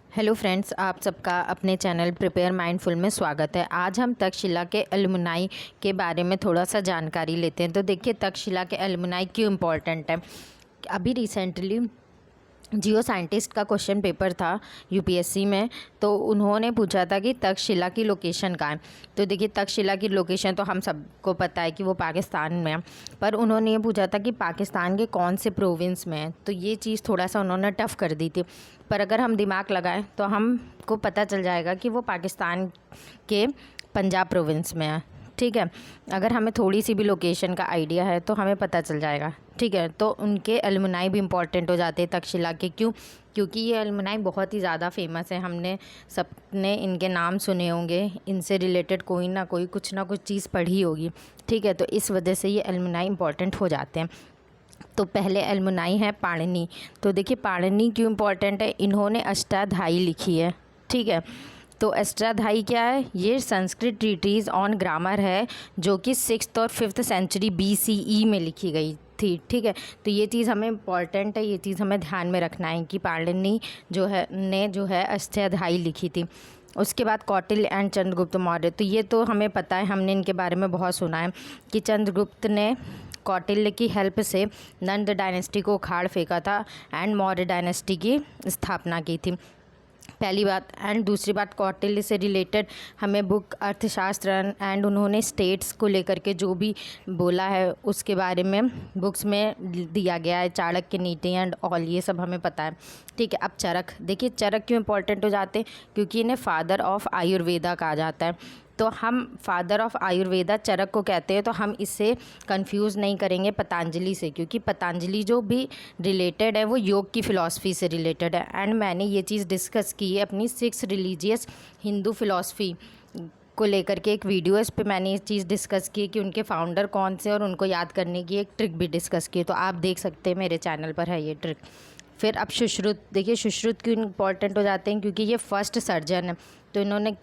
Hello friends, आप सबका अपने चैनल प्रिपेयर माइंडफुल में स्वागत है। आज हम तक्षशिला के एलुमनाई के बारे में थोड़ा सा जानकारी लेते हैं। तो देखिए, तक्षशिला के एलुमनाई क्यों इम्पोर्टेंट है। अभी रिसेंटली जियो साइंटिस्ट का क्वेश्चन पेपर था यूपीएससी में, तो उन्होंने पूछा था कि तक्षशिला की लोकेशन कहाँ है। तो देखिए, तक्षशिला की लोकेशन तो हम सबको पता है कि वो पाकिस्तान में है, पर उन्होंने ये पूछा था कि पाकिस्तान के कौन से प्रोविंस में है। तो ये चीज़ थोड़ा सा उन्होंने टफ़ कर दी थी, पर अगर हम दिमाग लगाएं तो हमको पता चल जाएगा कि वो पाकिस्तान के पंजाब प्रोविंस में है। ठीक है, अगर हमें थोड़ी सी भी लोकेशन का आइडिया है तो हमें पता चल जाएगा। ठीक है, तो उनके एलुमनाई भी इम्पॉर्टेंट हो जाते हैं तक्षशिला के। क्यों? क्योंकि ये एलुमनाई बहुत ही ज़्यादा फेमस है। हमने सबने इनके नाम सुने होंगे, इनसे रिलेटेड कोई ना कोई कुछ ना कुछ चीज़ पढ़ी होगी। ठीक है, तो इस वजह से ये एलुमनाई इम्पॉर्टेंट हो जाते हैं। तो पहले एलुमनाई है पाणिनि। तो देखिए, पाणिनि क्यों इम्पॉर्टेंट है। इन्होंने अष्टाध्यायी लिखी है। ठीक है, तो अष्टाध्यायी क्या है? ये संस्कृत ट्रीटीज़ ऑन ग्रामर है, जो कि 6th और 5th सेंचुरी BCE में लिखी गई थी। ठीक है, तो ये चीज़ हमें इम्पॉर्टेंट है, ये चीज़ हमें ध्यान में रखना है कि पाणिनि जो है अष्टाध्यायी लिखी थी। उसके बाद कौटिल्य एंड चंद्रगुप्त मौर्य। तो ये तो हमें पता है, हमने इनके बारे में बहुत सुना है कि चंद्रगुप्त ने कौटिल्य की हेल्प से नंद डायनेस्टी को उखाड़ फेंका था एंड मौर्य डायनेस्टी की स्थापना की थी, पहली बात। एंड दूसरी बात, कौटिल्य से रिलेटेड हमें बुक अर्थशास्त्र एंड उन्होंने स्टेट्स को लेकर के जो भी बोला है उसके बारे में बुक्स में दिया गया है। चाणक्य नीति एंड ऑल, ये सब हमें पता है। ठीक है, अब चरक। देखिए, चरक क्यों इंपॉर्टेंट हो जाते हैं? क्योंकि इन्हें फादर ऑफ आयुर्वेदा कहा जाता है। तो हम फादर ऑफ आयुर्वेदा चरक को कहते हैं, तो हम इससे कंफ्यूज नहीं करेंगे पतंजलि से, क्योंकि पतंजलि जो भी रिलेटेड है वो योग की फ़िलॉसफी से रिलेटेड है। एंड मैंने ये चीज़ डिस्कस की है अपनी 6 रिलीजियस हिंदू फ़िलॉसफी को लेकर के एक वीडियो है। इस पर मैंने ये चीज़ डिस्कस की कि उनके फाउंडर कौन से और उनको याद करने की एक ट्रिक भी डिस्कस की, तो आप देख सकते हैं, मेरे चैनल पर है ये ट्रिक। फिर अब सुश्रुत। देखिए, सुश्रुत क्यों इंपॉर्टेंट हो जाते हैं? क्योंकि ये फर्स्ट सर्जन है। तो इन्होंने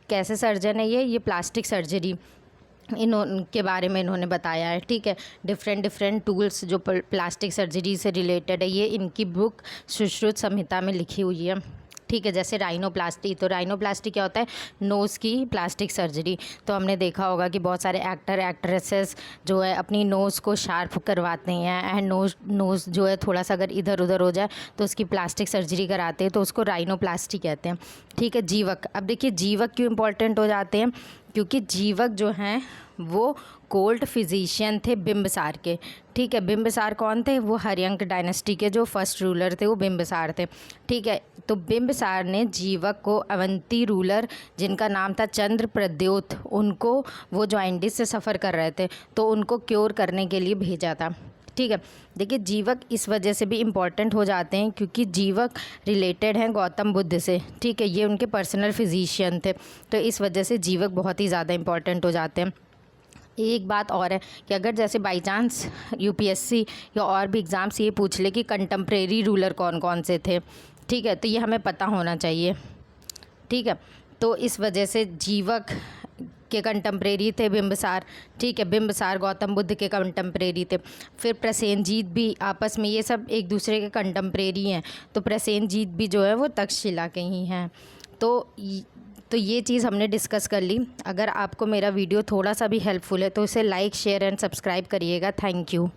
कैसे सर्जन है ये प्लास्टिक सर्जरी इनके बारे में इन्होंने बताया है। ठीक है, डिफरेंट टूल्स जो प्लास्टिक सर्जरी से रिलेटेड है, ये इनकी बुक सुश्रुत संहिता में लिखी हुई है। ठीक है, जैसे राइनोप्लास्टी। तो राइनोप्लास्टी क्या होता है? नोज़ की प्लास्टिक सर्जरी। तो हमने देखा होगा कि बहुत सारे एक्टर एक्ट्रेसेस जो है अपनी नोज़ को शार्प करवाते हैं एंड नोज़ जो है थोड़ा सा अगर इधर उधर हो जाए तो उसकी प्लास्टिक सर्जरी कराते हैं, तो उसको राइनोप्लास्टी कहते हैं। ठीक है, जीवक। अब देखिए, जीवक क्यों इंपॉर्टेंट हो जाते हैं? क्योंकि जीवक जो हैं वो कोर्ट फिजिशियन थे बिंबिसार के। ठीक है, बिंबिसार कौन थे? वो हर्यंक डायनेस्टी के जो फर्स्ट रूलर थे वो बिंबिसार थे। ठीक है, तो बिंबिसार ने जीवक को अवंती रूलर जिनका नाम था चंद्र प्रद्योत, उनको वो जॉइंडिस से सफ़र कर रहे थे, तो उनको क्योर करने के लिए भेजा था। ठीक है, देखिए, जीवक इस वजह से भी इम्पॉर्टेंट हो जाते हैं क्योंकि जीवक रिलेटेड हैं गौतम बुद्ध से। ठीक है, ये उनके पर्सनल फिजिशियन थे, तो इस वजह से जीवक बहुत ही ज़्यादा इम्पॉर्टेंट हो जाते हैं। एक बात और है कि अगर जैसे बाई चांस यूपीएससी या और भी एग्ज़ाम्स ये पूछ ले कि कंटेम्प्रेरी रूलर कौन कौन से थे, ठीक है, तो ये हमें पता होना चाहिए। ठीक है, तो इस वजह से जीवक के कंटेम्प्रेरी थे बिंबिसार। ठीक है, बिंबिसार गौतम बुद्ध के कंटेम्प्रेरी थे। फिर प्रसेनजीत भी आपस में, ये सब एक दूसरे के कंटेम्प्रेरी हैं, तो प्रसेनजीत भी जो है वो तक्षशिला के ही हैं। तो ये चीज़ हमने डिस्कस कर ली। अगर आपको मेरा वीडियो थोड़ा सा भी हेल्पफुल है तो इसे लाइक शेयर एंड सब्सक्राइब करिएगा। Thank you.